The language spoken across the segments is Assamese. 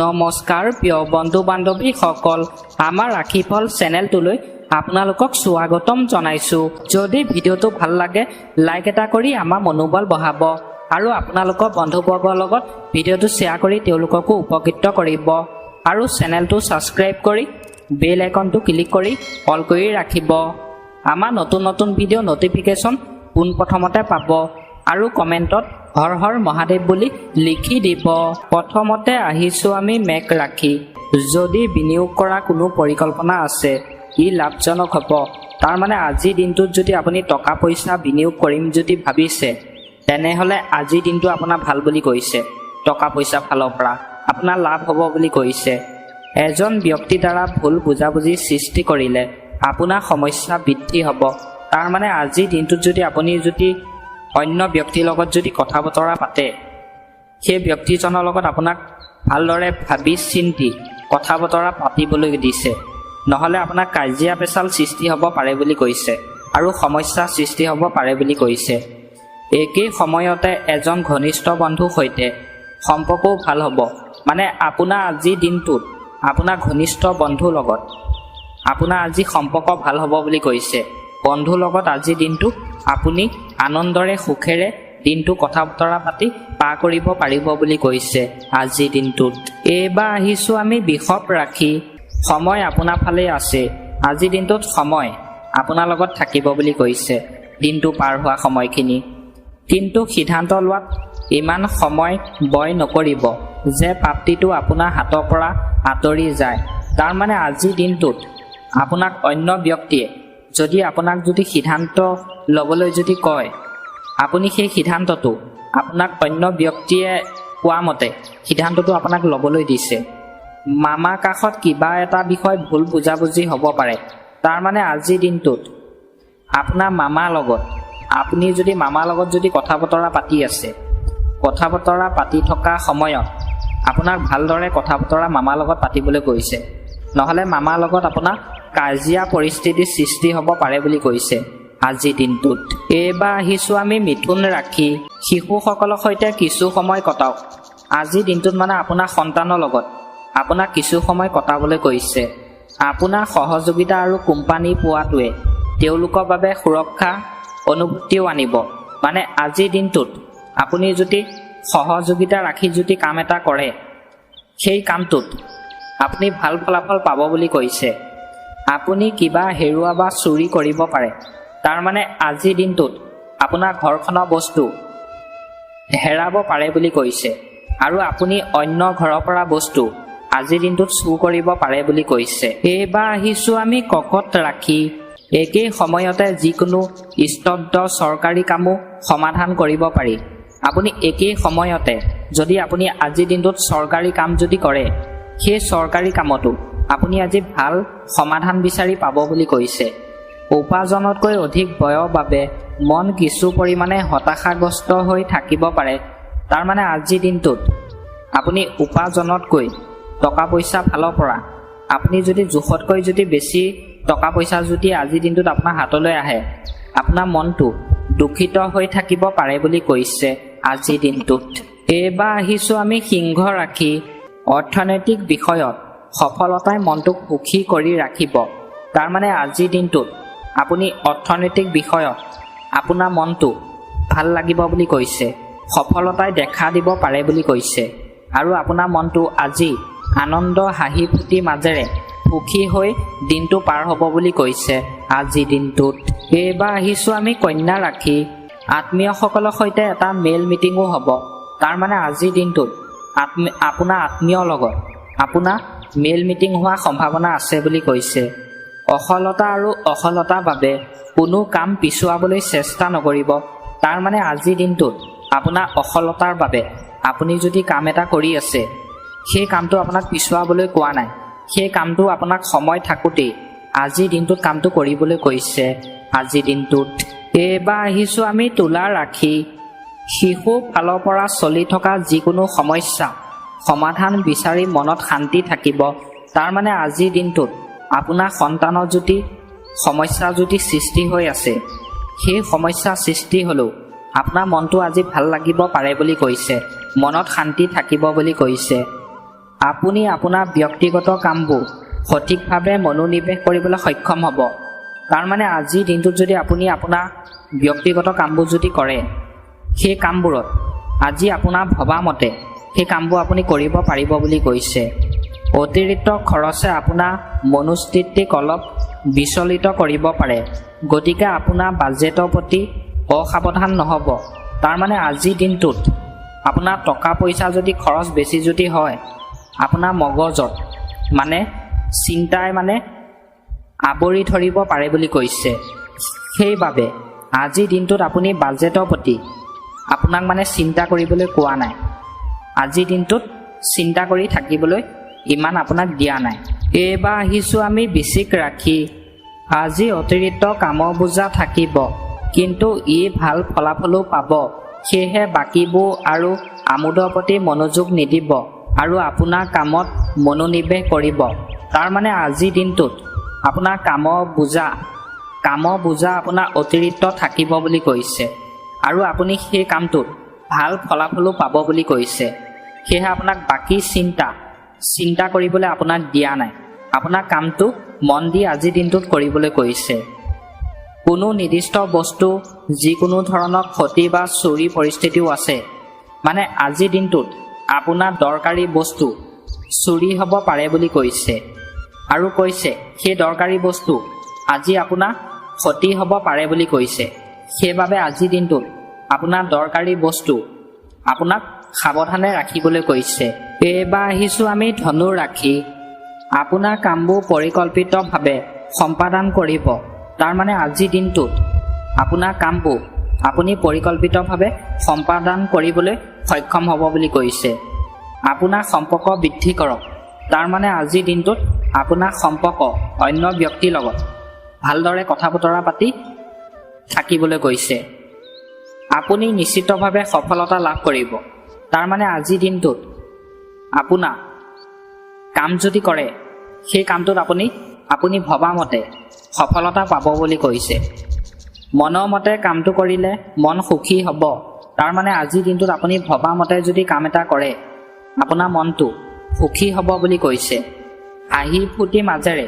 নমস্কাৰ প্ৰিয় বন্ধু বান্ধৱীসকল, আমাৰ ৰাশিফল চেনেলটোলৈ আপোনালোকক স্বাগতম জনাইছোঁ। যদি ভিডিঅ'টো ভাল লাগে লাইক এটা কৰি আমাৰ মনোবল বঢ়াব আৰু আপোনালোকৰ বন্ধুবৰ্গৰ লগত ভিডিঅ'টো শ্বেয়াৰ কৰি তেওঁলোককো উপকৃত কৰিব আৰু চেনেলটো ছাবস্ক্ৰাইব কৰি বেল আইকনটো ক্লিক কৰি অল কৰি ৰাখিব। আমাৰ নতুন নতুন ভিডিঅ' নটিফিকেশ্যন পোনপ্ৰথমতে পাব আৰু কমেণ্টত হৰ হৰ মহাদেৱ বুলি লিখি দিব। প্ৰথমতে আহিছোঁ আমি মেঘ ৰাশি। যদি বিনিয়োগ কৰা কোনো পৰিকল্পনা আছে ই লাভজনক হ'ব। তাৰমানে আজিৰ দিনটোত যদি আপুনি টকা পইচা বিনিয়োগ কৰিম যদি ভাবিছে তেনেহ'লে আজিৰ দিনটো আপোনাৰ ভাল বুলি কৈছে। টকা পইচা ফালৰ পৰা আপোনাৰ লাভ হ'ব বুলি কৈছে। এজন ব্যক্তিৰ দ্বাৰা ভুল বুজাবুজি সৃষ্টি কৰিলে আপোনাৰ সমস্যা বৃদ্ধি হ'ব। তাৰমানে আজিৰ দিনটোত যদি আপুনি অন্য ব্যক্তিৰ লগত যদি কথা বতৰা পাতে সেই ব্যক্তিজনৰ লগত আপোনাক ভালদৰে ভাবি চিন্তি কথা বতৰা পাতিবলৈ দিছে, নহ'লে আপোনাৰ কাজিয়া পেচাল সৃষ্টি হ'ব পাৰে বুলি কৈছে আৰু সমস্যা সৃষ্টি হ'ব পাৰে বুলি কৈছে। একেই সময়তে এজন ঘনিষ্ঠ বন্ধুৰ সৈতে সম্পৰ্কও ভাল হ'ব। মানে আপোনাৰ আজিৰ দিনটোত আপোনাৰ ঘনিষ্ঠ বন্ধুৰ লগত আপোনাৰ আজি সম্পৰ্ক ভাল হ'ব বুলি কৈছে। বন্ধুৰ লগত আজিৰ দিনটো আপুনি আনন্দৰে সুখেৰে দিনটো কথা বতৰা পাতি পাৰ কৰিব পাৰিব বুলি কৈছে আজিৰ দিনটোত। এইবাৰ আহিছোঁ আমি বৃষভ ৰাশি। সময় আপোনাৰ ফালে আছে। আজিৰ দিনটোত সময় আপোনাৰ লগত থাকিব বুলি কৈছে দিনটো পাৰ হোৱা সময়খিনি। কিন্তু সিদ্ধান্ত লোৱাত ইমান সময় ব্যয় নকৰিব যে প্ৰাপ্তিটো আপোনাৰ হাতৰ পৰা আঁতৰি যায়। তাৰমানে আজিৰ দিনটোত আপোনাক অন্য ব্যক্তিয়ে যদি আপোনাক সিদ্ধান্ত ল'বলৈ কয়, আপুনি সেই সিদ্ধান্তটো আপোনাক অন্য ব্যক্তিয়ে কোৱা মতে সিদ্ধান্তটো আপোনাক ল'বলৈ দিছে। মামাৰ কাষত কিবা এটা বিষয় ভুল বুজাবুজি হ'ব পাৰে। তাৰমানে আজিৰ দিনটোত আপোনাৰ মামাৰ লগত আপুনি মামাৰ লগত কথা বতৰা পাতি আছে, কথা বতৰা পাতি থকা সময়ত আপোনাক ভালদৰে কথা বতৰা মামাৰ লগত পাতিবলৈ কৈছে, নহ'লে মামাৰ লগত আপোনাৰ কাজিয়া পৰিস্থিতিৰ সৃষ্টি হ'ব পাৰে বুলি কৈছে আজিৰ দিনটোত। এইবাৰ আহিছোঁ আমি মিথুন ৰাশি। শিশুসকলৰ সৈতে কিছু সময় কটাওক। আজিৰ দিনটোত আপোনাৰ সন্তানৰ লগত আপোনাক কিছু সময় কটাবলৈ কৈছে। আপোনাৰ সহযোগিতা আৰু কোম্পানী পোৱাটোৱে তেওঁলোকৰ বাবে সুৰক্ষা অনুভূতিও আনিব। আজিৰ দিনটোত আপুনি সহযোগিতা ৰাখি কাম এটা কৰে সেই কামটোত আপুনি ভাল ফলাফল পাব বুলি কৈছে। আপুনি কিবা হেৰুৱা বা চুৰি কৰিব পাৰে। তাৰমানে আজিৰ দিনটোত আপোনাৰ ঘৰখনৰ বস্তু হেৰাব পাৰে বুলি কৈছে আৰু আপুনি অন্য ঘৰৰ পৰা বস্তু আজিৰ দিনটোত চুৰ কৰিব পাৰে বুলি কৈছে। এইবাৰ আহিছোঁ আমি কৰ্কট ৰাশি। একেই সময়তে যিকোনো স্তব্ধ চৰকাৰী কামো সমাধান কৰিব পাৰি। আপুনি একেই সময়তে যদি আপুনি আজিৰ দিনটোত চৰকাৰী কাম কৰে সেই চৰকাৰী কামতো আপুনি আজি ভাল সমাধান বিচাৰি পাব বুলি কৈছে। উপাৰ্জনতকৈ অধিক ব্যয়ৰ বাবে মন কিছু পৰিমাণে হতাশাগ্ৰস্ত হৈ থাকিব পাৰে। তাৰমানে আজিৰ দিনটোত আপুনি উপাৰ্জনতকৈ টকা পইচা ফালৰ পৰা আপুনি জোখতকৈ বেছি টকা পইচা আজিৰ দিনটোত আপোনাৰ হাতলৈ আহে, আপোনাৰ মনটো দুখিত হৈ থাকিব পাৰে বুলি কৈছে আজিৰ দিনটোত। এইবাৰ আহিছোঁ আমি সিংহ ৰাশি। অৰ্থনৈতিক বিষয়ত সফলতাই মনটোক সুখী কৰি ৰাখিব। তাৰমানে আজিৰ দিনটোত আপুনি অৰ্থনৈতিক বিষয়ত আপোনাৰ মনটো ভাল লাগিব বুলি কৈছে। সফলতাই দেখা দিব পাৰে বুলি কৈছে আৰু আপোনাৰ মনটো আজি আনন্দ হাঁহি ফূৰ্তিৰ মাজেৰে সুখী হৈ দিনটো পাৰ হ'ব বুলি কৈছে আজিৰ দিনটোত। এইবাৰ আহিছোঁ আমি কন্যা ৰাশি। আত্মীয়সকলৰ সৈতে এটা মেল মিটিঙো হ'ব। তাৰমানে আজিৰ দিনটোত আপোনাৰ আত্মীয়ৰ লগত আপোনাৰ মেল মিটিং হোৱাৰ সম্ভাৱনা আছে বুলি কৈছে। অসলতা আৰু অসলতাৰ বাবে কোনো কাম পিছুৱাবলৈ চেষ্টা নকৰিব। তাৰমানে আজিৰ দিনটোত আপোনাৰ অসলতাৰ বাবে আপুনি কাম এটা কৰি আছে সেই কামটো আপোনাক পিছুৱাবলৈ কোৱা নাই, সেই কামটো আপোনাক সময় থাকোঁতেই আজিৰ দিনটোত কামটো কৰিবলৈ কৈছে আজিৰ দিনটোত। এইবাৰ আহিছোঁ আমি তুলা ৰাশি। শিশু ফালৰ পৰা চলি থকা যিকোনো সমস্যা সমাধান বিচাৰি মনত শান্তি থাকিব। তাৰমানে আজিৰ দিনটোত আপোনাৰ সন্তানৰ সমস্যা সৃষ্টি হৈ আছে সেই সমস্যা সৃষ্টি হ'লেও আপোনাৰ মনটো আজি ভাল লাগিব পাৰে বুলি কৈছে, মনত শান্তি থাকিব বুলি কৈছে। আপুনি আপোনাৰ ব্যক্তিগত কামবোৰ সঠিকভাৱে মনোনিৱেশ কৰিবলৈ সক্ষম হ'ব। তাৰমানে আজিৰ দিনটোত যদি আপুনি আপোনাৰ ব্যক্তিগত কামবোৰ যদি কৰে, সেই কামবোৰত আজি আপোনাৰ ভবা মতে সেই কামবোৰ আপুনি কৰিব পাৰিব বুলি কৈছে। অতিৰিক্ত খৰচে আপোনাৰ মনোস্থিতিক অলপ বিচলিত কৰিব পাৰে, গতিকে আপোনাৰ বাজেটৰ প্ৰতি অসাৱধান নহ'ব। তাৰমানে আজিৰ দিনটোত আপোনাৰ টকা পইচা যদি খৰচ বেছি যদি হয়, আপোনাৰ মগজত চিন্তাই আৱৰি ধৰিব পাৰে বুলি কৈছে। সেইবাবে আজিৰ দিনটোত আপুনি বাজেটৰ প্ৰতি আপোনাক চিন্তা কৰিবলৈ কোৱা নাই। আজিৰ দিনটোত চিন্তা কৰি থাকিবলৈ ইমান আপোনাক দিয়া নাই। এইবাৰ আহিছোঁ আমি বৃশ্চিক ৰাশি। আজি অতিৰিক্ত কামৰ বোজা থাকিব, কিন্তু ই ভাল ফলাফলো পাব। সেয়েহে বাকীবোৰ আৰু আমোদৰ প্ৰতি মনোযোগ নিদিব আৰু আপোনাৰ কামত মনোনিৱেশ কৰিব। তাৰমানে আজিৰ দিনটোত আপোনাৰ কামৰ বোজা আপোনাৰ অতিৰিক্ত থাকিব বুলি কৈছে আৰু আপুনি সেই কামটোত ভাল ফলাফলো পাব বুলি কৈছে। সেয়েহে আপোনাক বাকী চিন্তা কৰিবলৈ আপোনাক দিয়া নাই। আপোনাৰ কামটো মন দি আজিৰ দিনটোত কৰিবলৈ কৈছে। কোনো নিৰ্দিষ্ট বস্তু যিকোনো ধৰণৰ ক্ষতি বা চুৰি পৰিস্থিতিও আছে। আজিৰ দিনটোত আপোনাৰ দৰকাৰী বস্তু চুৰি হ'ব পাৰে বুলি কৈছে আৰু কৈছে সেই দৰকাৰী বস্তু আজি আপোনাৰ ক্ষতি হ'ব পাৰে বুলি কৈছে। সেইবাবে আজিৰ দিনটোত আপোনাৰ দৰকাৰী বস্তু আপোনাক সাৱধানে ৰাখিবলৈ কৈছে। এইবাৰ আহিছোঁ আমি ধনু ৰাশি। আপোনাৰ কামবোৰ পৰিকল্পিতভাৱে সম্পাদন কৰিব। তাৰমানে আজিৰ দিনটোত আপোনাৰ কামবোৰ আপুনি পৰিকল্পিতভাৱে সম্পাদন কৰিবলৈ সক্ষম হ'ব বুলি কৈছে। আপোনাৰ সম্পৰ্ক বৃদ্ধি কৰক। তাৰমানে আজিৰ দিনটোত আপোনাৰ সম্পৰ্ক অন্য ব্যক্তিৰ লগত ভালদৰে কথা বতৰা পাতি থাকিবলৈ কৈছে। আপুনি নিশ্চিতভাৱে সফলতা লাভ কৰিব। তাৰমানে আজিৰ দিনটোত আপোনাৰ কাম যদি কৰে, সেই কামটোত আপুনি ভবা মতে সফলতা পাব বুলি কৈছে। মনৰ মতে কামটো কৰিলে মন সুখী হ'ব। তাৰমানে আজিৰ দিনটোত আপুনি ভবা মতে যদি কাম এটা কৰে, আপোনাৰ মনটো সুখী হ'ব বুলি কৈছে। হাঁহি ফূৰ্তিৰ মাজেৰে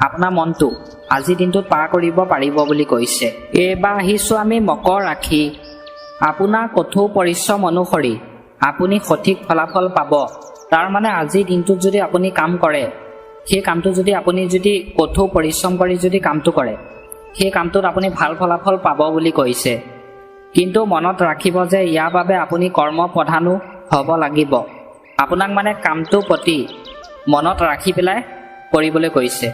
আপোনাৰ মনটো আজিৰ দিনটোত পাৰ কৰিব পাৰিব বুলি কৈছে। এইবাৰ আহিছোঁ আমি মকৰ ৰাশি। আপোনাৰ কঠোৰ পৰিশ্ৰম অনুসৰি আপুনি সঠিক ফলাফল পাব। তাৰমানে আজিৰ দিনটোত যদি আপুনি কাম কৰে, সেই কামটো যদি আপুনি কঠোৰ পৰিশ্ৰম কৰি যদি কামটো কৰে, সেই কামটোত আপুনি ভাল ফলাফল পাব বুলি কৈছে। কিন্তু মনত ৰাখিব যে ইয়াৰ বাবে আপুনি কৰ্ম প্ৰধানো হ'ব লাগিব। আপোনাক কামটোৰ প্ৰতি মনত ৰাখি পেলাই কৰিবলৈ কৈছে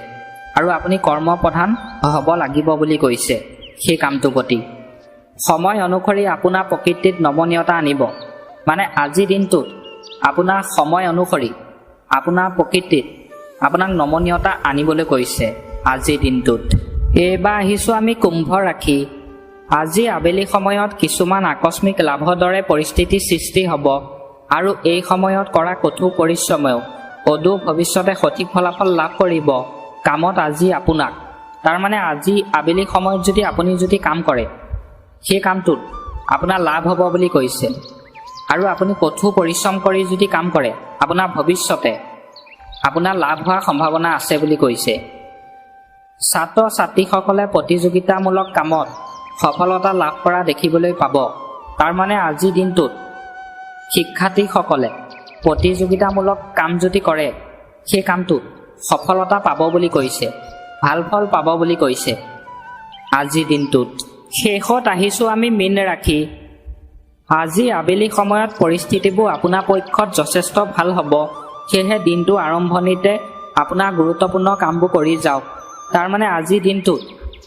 আৰু আপুনি কৰ্ম প্ৰধান হ'ব লাগিব বুলি কৈছে। সেই কামটোৰ প্ৰতি সময় অনুসৰি আপোনাৰ প্ৰকৃতিত নমনীয়তা আনিব। আজিৰ দিনটোত আপোনাৰ সময় অনুসৰি আপোনাৰ প্ৰকৃতিত আপোনাক নমনীয়তা আনিবলৈ কৈছে আজিৰ দিনটোত। এইবাৰ আহিছোঁ আমি কুম্ভ ৰাশি। আজি আবেলি সময়ত কিছুমান আকস্মিক লাভৰ দৰে পৰিস্থিতিৰ সৃষ্টি হ'ব আৰু এই সময়ত কৰা কঠোৰ পৰিশ্ৰমেও অদূৰ ভৱিষ্যতে সঠিক ফলাফল লাভ কৰিব কামত আজি আপোনাক। তাৰমানে আজি আবেলি সময়ত যদি আপুনি কাম কৰে, সেই কামটোত আপোনাৰ লাভ হ'ব বুলি কৈছে আৰু আপুনি কঠোৰ পৰিশ্ৰম কৰি যদি কাম কৰে, আপোনাৰ ভৱিষ্যতে আপোনাৰ লাভ হোৱাৰ সম্ভাৱনা আছে বুলি কৈছে। ছাত্ৰ ছাত্ৰীসকলে প্ৰতিযোগিতামূলক কামত সফলতা লাভ কৰা দেখিবলৈ পাব। তাৰমানে আজিৰ দিনটোত শিক্ষাৰ্থীসকলে প্ৰতিযোগিতামূলক কাম যদি কৰে, সেই কামটোত সফলতা পাব বুলি কৈছে, ভাল ফল পাব বুলি কৈছে আজিৰ দিনটোত। শেষত আহিছোঁ আমি মীন ৰাশি। আজি আবেলি সময়ত পৰিস্থিতিবোৰ আপোনাৰ পক্ষত যথেষ্ট ভাল হ'ব। সেয়েহে দিনটোৰ আৰম্ভণিতে আপোনাৰ গুৰুত্বপূৰ্ণ কামবোৰ কৰি যাওক। তাৰমানে আজিৰ দিনটোত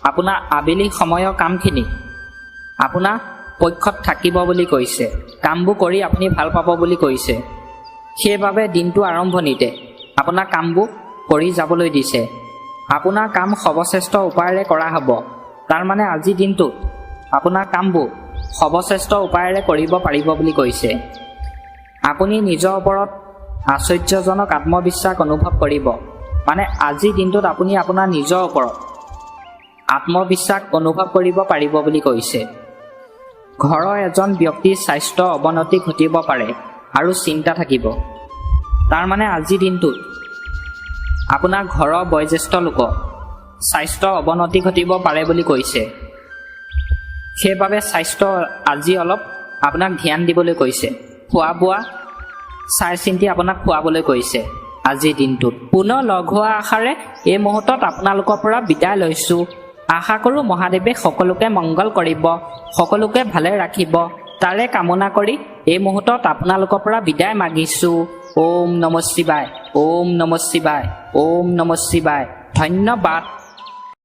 আপোনাৰ আবেলি সময়ৰ কামখিনি আপোনাৰ পক্ষত থাকিব বুলি কৈছে। কামবোৰ কৰি আপুনি ভাল পাব বুলি কৈছে। সেইবাবে দিনটোৰ আৰম্ভণিতে আপোনাৰ কামবোৰ কৰি যাবলৈ দিছে। আপোনাৰ কাম সৰ্বশ্ৰেষ্ঠ উপায়েৰে কৰা হ'ব। তাৰমানে আজিৰ দিনটোত আপোনাৰ কামবোৰ সৰ্বশ্ৰেষ্ঠ উপায়েৰে কৰিব পাৰিব বুলি কৈছে। আপুনি নিজৰ ওপৰত আশ্চৰ্যজনক আত্মবিশ্বাস অনুভৱ কৰিব। আজিৰ দিনটোত আপুনি আপোনাৰ নিজৰ ওপৰত আত্মবিশ্বাস অনুভৱ কৰিব পাৰিব বুলি কৈছে। ঘৰৰ এজন ব্যক্তিৰ স্বাস্থ্য অৱনতি ঘটিব পাৰে আৰু চিন্তা থাকিব। তাৰমানে আজিৰ দিনটোত আপোনাৰ ঘৰৰ বয়োজ্যেষ্ঠ লোকৰ স্বাস্থ্যৰ অৱনতি ঘটিব পাৰে বুলি কৈছে। সেইবাবে স্বাস্থ্য আজি অলপ আপোনাক ধ্যান দিবলৈ কৈছে। খোৱা বোৱা চাই চিন্তি আপোনাক খুৱাবলৈ কৈছে আজিৰ দিনটোত। পুনৰ লগ হোৱা আশাৰে এই মুহূৰ্তত আপোনালোকৰ পৰা বিদায় লৈছোঁ। আশা কৰোঁ মহাদেৱে সকলোকে মংগল কৰিব, সকলোকে ভালে ৰাখিব, তাৰে কামনা কৰি এই মুহূৰ্তত আপোনালোকৰ পৰা বিদায় মাগিছোঁ। ওম নমঃ শিৱায়, ওম নমঃ শিৱায়, ওম নমঃ শিৱায়। ধন্যবাদ।